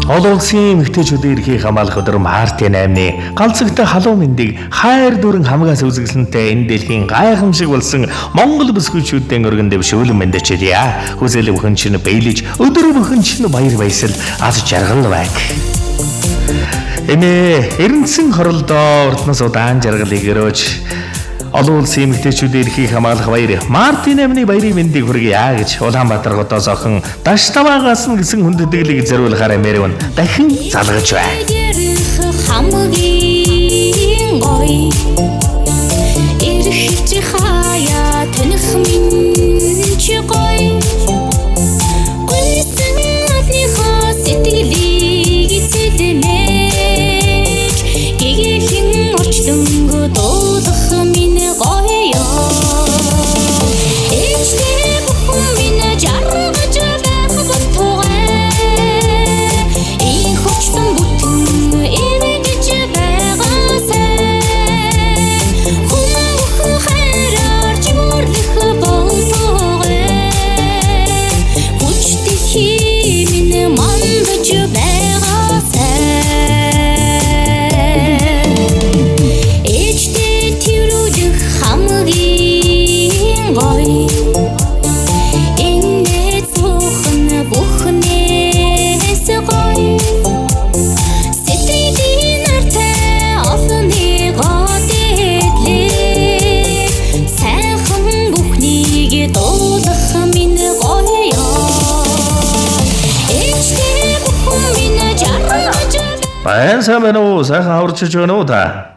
Олон улсын эмэгтэйчүүдийн эрхийг хамгаалах өдөр Мартын 8-ны галзагтай халуун мэндийг хайр дүрэн хамгаас үзэсгэлэнтэй энэ дэлхийн гайхамшиг болсон Монгол бүсгүйчүүдийн өргөн дэвшүүлэн мэдчилье. Хүсэл бүхэн чинь биелэж, өдөр бүхэн чинь баяр баясгал аз жаргал байг. Эмээ эренцэн хоролдоо урднаас удаан жаргалыг өрөөж олон улсын эмэгтэйчүүдийн эрхийг хамгаалах баяр Мартын 8-ны баярын мэндийг хүргье гэж Улаанбаатар хотоос охин Даштаваагаас нь гисэн хүндэтгэлийг зориулахаар мэрвэн дахин залгаж байна. Хамгийн гоё эрхч хаяа тэнх минь чи гоё гүйсэн адныхаа сэтгэлийг эсэдэмэж гэгээлэн орчлонго дуудах сайн байна уу? Сайхан аварчиж байна уу та?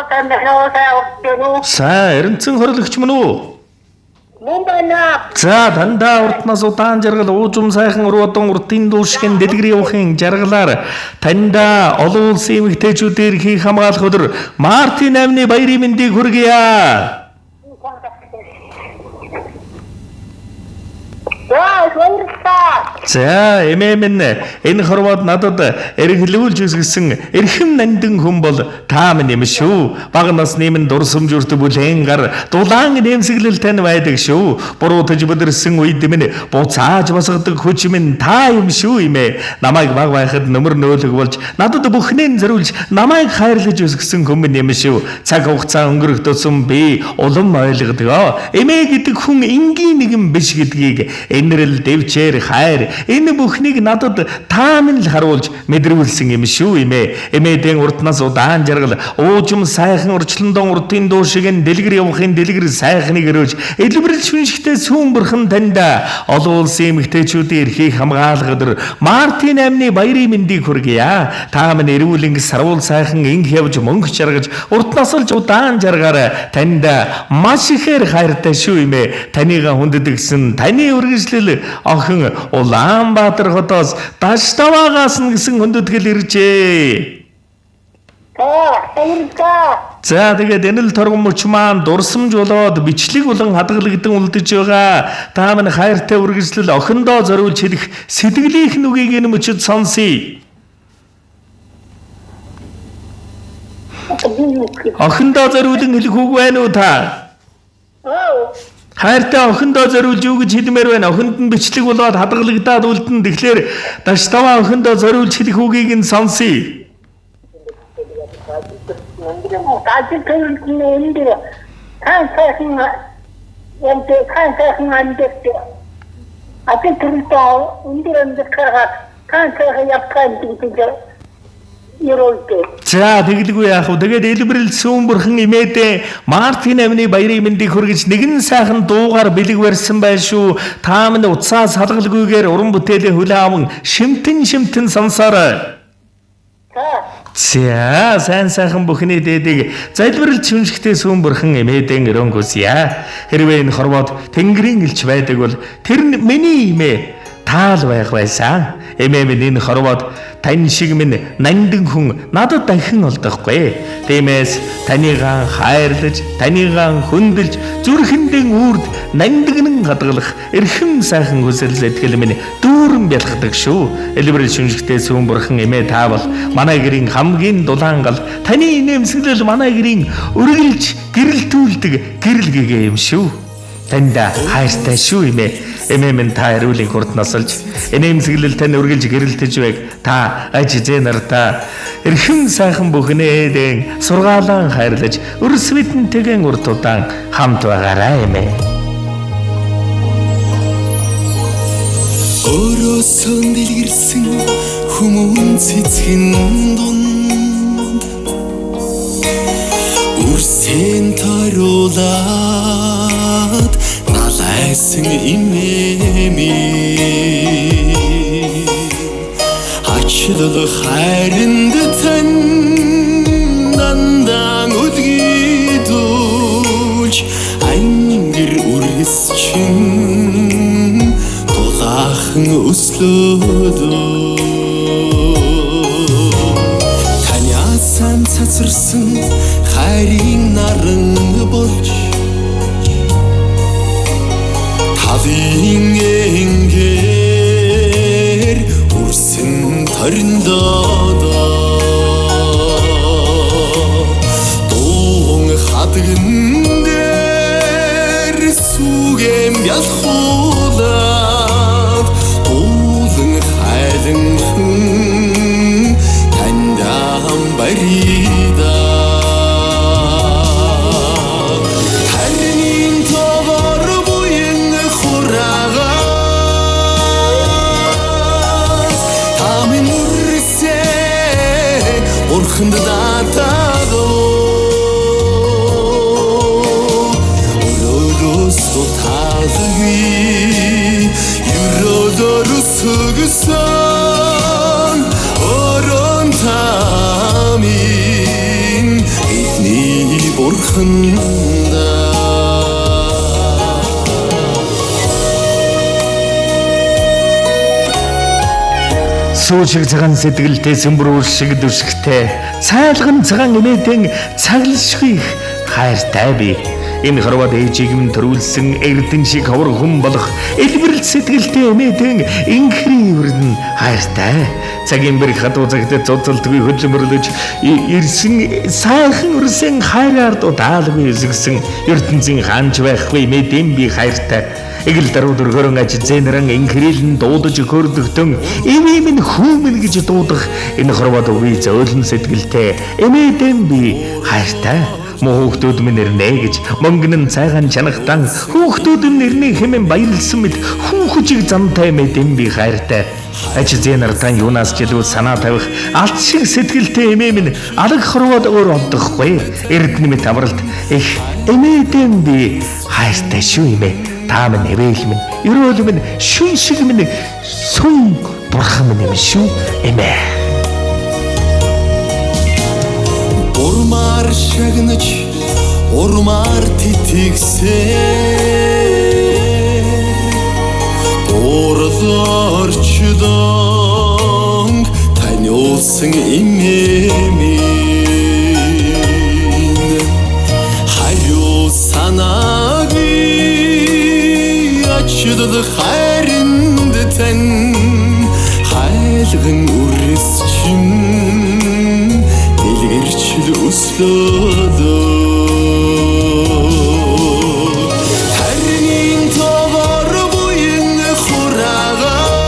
Сайн байна уу? Сайн эренцэн хорилогч мөн үү? Мөн байна. За дандаа уртнаас удаан жаргал уужим сайхан уруудан уртын дүүшгэн дэлгэр явахын жаргалаар таньда олон улсын эмэгтэйчүүдийн эрхийг хамгаалах өдөр Мартын 8-ны баярын мэндийг хүргье. За эмээ минь энэ хорвоод надад эргэлүүлж үсгэсэн эрхэм нандин хүн бол та минь юм шүү. Бага насны минь дурсамжурт бүлээн гар дулаан нэмсэглэл тань байдаг шүү. Буруутаж бүдэрсэн үед минь буцааж босгодог хүч минь та юм шүү эмээ. Намайг баг байхад нөмөр нөөлөг болж надад бүхнээ зориулж намайг хайрлаж үсгэсэн хүн минь юм шүү. Цаг хугацаа өнгөрөхтөөсөн би улам ойлгодгоо. Эмээ гэдэг хүн энгийн нэгэн биш гэдгийг энэрл дэвчээр хайр энэ бүхнийг надад та минь л харуулж мэдрүүлсэн юм шүү эмээ. Эмээдэн урднаас удаан жаргал уужим сайхан урчлондон уртын дуу шиг дэлгэр явахын дэлгэр сайхныг өрөөж элбэрэл шүншигтэй сүүн бурхан таньда олон улсын эмэгтэйчүүдийн эрхийг хамгаалах өдөр Мартын 8-ны баярын мэндийг хүргье. Та минь эрүүлэн сарвал сайхан инх явж мөнгө жаргаж урднаас л удаан жаргаараа таньда маш ихээр хайртай шүү эмээ. Танийга хүнддэгсэн таны үргэлжлэл охин Улаанбаатар хотоос Даштаваагаас нь гисэн хүндэтгэл иржээ. За тэгээд энэ л торгон мөч маань дурсамж болоод бичлэг болон хадгалагдсан үлдэж байгаа. Та минь хайртай үргэлжлэл охиндоо зориулж хэлэх сэтгэлийнх нүгийг энэ мөчөд сонсъё. Охиндоо зориулан хэлэх үг байна уу та? Хайртай охиндоо зориулж юу гэж хэлмээр байна? Охинд нь бичлэг болоод хадгалагдаад үлдэн. Тэгэхээр Даштаваа охиндоо зориулж хэлэх үгийг нь сонсъё. За тэгэлгүй яах вэ? Тэгээд элбэрэл сүүн бурхан эмээдээ Мартын 8-ны баярын мэндийг хүргэж нэгэн сайхан дуугаар бэлэг барьсан байл шүү. Та минь уцаас салгалгүйгээр уран бүтээлээ хүлээн аван шимтэн сонсоорой. За сайн сайхан бүхний дээдийг залбиралж шүншигтэй сүүн бурхан эмээдэн өрөнгөсье. Хэрвээ энэ хорвоод Тэнгэрийн элч байдаг бол тэр нь миний эмээ таал байх байсан. Эмээ минь энэ хорвоод тань шиг минь нандин хүн надад дахин олдохгүй. Тиймээс танийгаа хайрлаж, танийгаа хүндэлж, зүрхэндээ үрд нандинан хадгалах эрхэм сайхан хүсэл сэтгэл минь дүүрэн бялхдаг шүү. Элбэрэл шүнжигтэй сүүн бурхан эмээ та бол манай гэрийн хамгийн дулаан гал, таны нэмсэглэл манай гэрийн үргэлж гэрэлтүүлдэг гэрэл гэгээ юм шүү. Таньда хайртай шүү эмээ. Эмээм та эрүүлийн хурднаас олж инээмсэглэл тань үргэлж гэрэлтэж байг. Та аж зэнартаа эрхэм сайхан бүхнээдэн сургаалan хайрлаж өрс бидэнтэйгэн урт удаан хамт байгаарай эмээ. Өрөөсөн дэлгэрсэн хүмүүн цэцгэн дунд үрсэн тойруулаад налайсан имэми ачлал хайранд тань нандан үдгийдүүлж ангэр үргэсчин тулаахан өслөөдөө таниасан цацарсан хайрын наран болж талын энгэр үрсэн ториндоо дуун хадган дээр сүгэм ялхуулаад дуулан хайланхан таньдам барида тарнин товор буян хураагаад тамин үрсэ урханд даатаадоо Юродорусугсан орон тамин бидний бурханда Суучиг цагаан сэтгэлтэй сүмбрүүл шиг дүрсгтэй цайлган цагаан эмээдэн цаглшгүй хайртай би. Энэ хорвоод ээжийг минь төрүүлсэн эрдэн шиг ховор хүн болох элбэрэл сэтгэлтэй эмээдэн инхри өрдөн хайртай. Цагийн бэрх хатуу цагтад цуцалтгүй хөдлөмөрлөж ирсэн сайхан өрсөн хайраар даалгүй өсгсөн ертөнцийн хаанч байхгүй эмээдэн би хайртай. Игэл даруй дөргөрөн аж зэнэрэн инхрилэн дуудаж хөрдөгтөн эмээ минь хүүмэн гэж дуудах энэ хорвоод үгүй зөөлөн сэтгэлтэй эмээдэн би хайртай. Хүүхдүүд минь ирнэ гэж мөнгөн цайхан чанагтан хүүхдүүд минь ирнэ хэмээн баярлсан мэт хүүхжиг замтай мэдэм би хайртай. Аж зэнартан юунаас ч илүү санаа тавих алт шиг сэтгэлтэй эмээ минь алаг хорвоод өөр олдохгүй. Эрдэнэ мэт авралт их эмээдэм би хайртай шүү эмээ. Та минь эвэл минь ерөөл минь шүн шиг минь сүн бурхан минь юм шүү эмээ. Урмаар шагнаж урмаар тэтгсээ Ордорчдон таниулсан имэмин хариу санааги ачдад хайранд тань хайлган үрсчин дэлгэрчл өслөөдөө тарнин товор буян хураагаад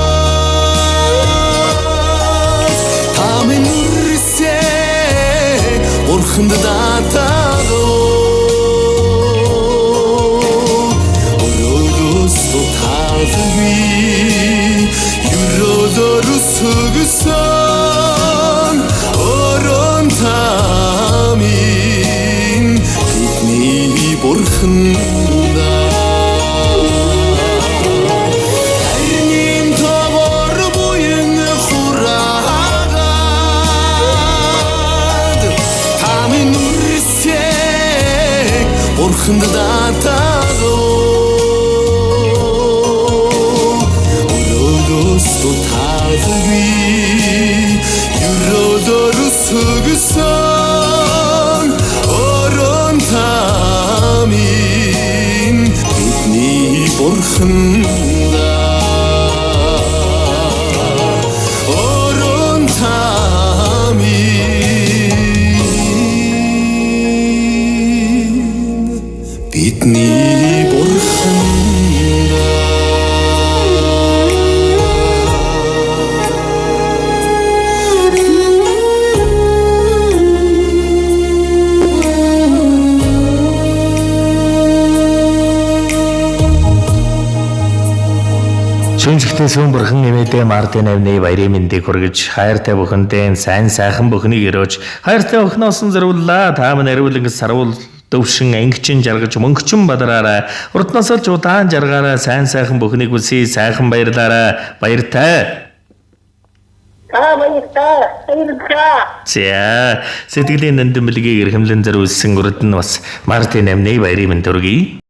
тамин үрсэ урханд даатаадоо өрөөс туталгүй юродорусугсан орон тамин бидний бурханда тарнин товор буян хураагаад тамин үрсэ бурханд даатаадоо өрөөс туталгүй юродорусугсан орон тамин бидний бурханда орон тамин бидний бурханда Шүнжигтэй сүм бурхан эмээдээ Мартин авны баярын мэндийг хүргэж хайртай бүхэндээ сайн сайхан бүхнийг өрөөж хайртай охиноос нь зориуллаа. Та минь эрүүлэн сарвал дөвшин ангичин жаргаж мөнгөчин бадараарай. Урднаас л удаан жаргаарай. Сайн сайхан бүхнийг үлсий сайхан баярлаарай. Баяртай. Баярлалаа. За сэтгэлийн нандин бэлгийг эрхэмлэн зориулсан урд нь бас Мартин амны баярын мэнд хүргэе.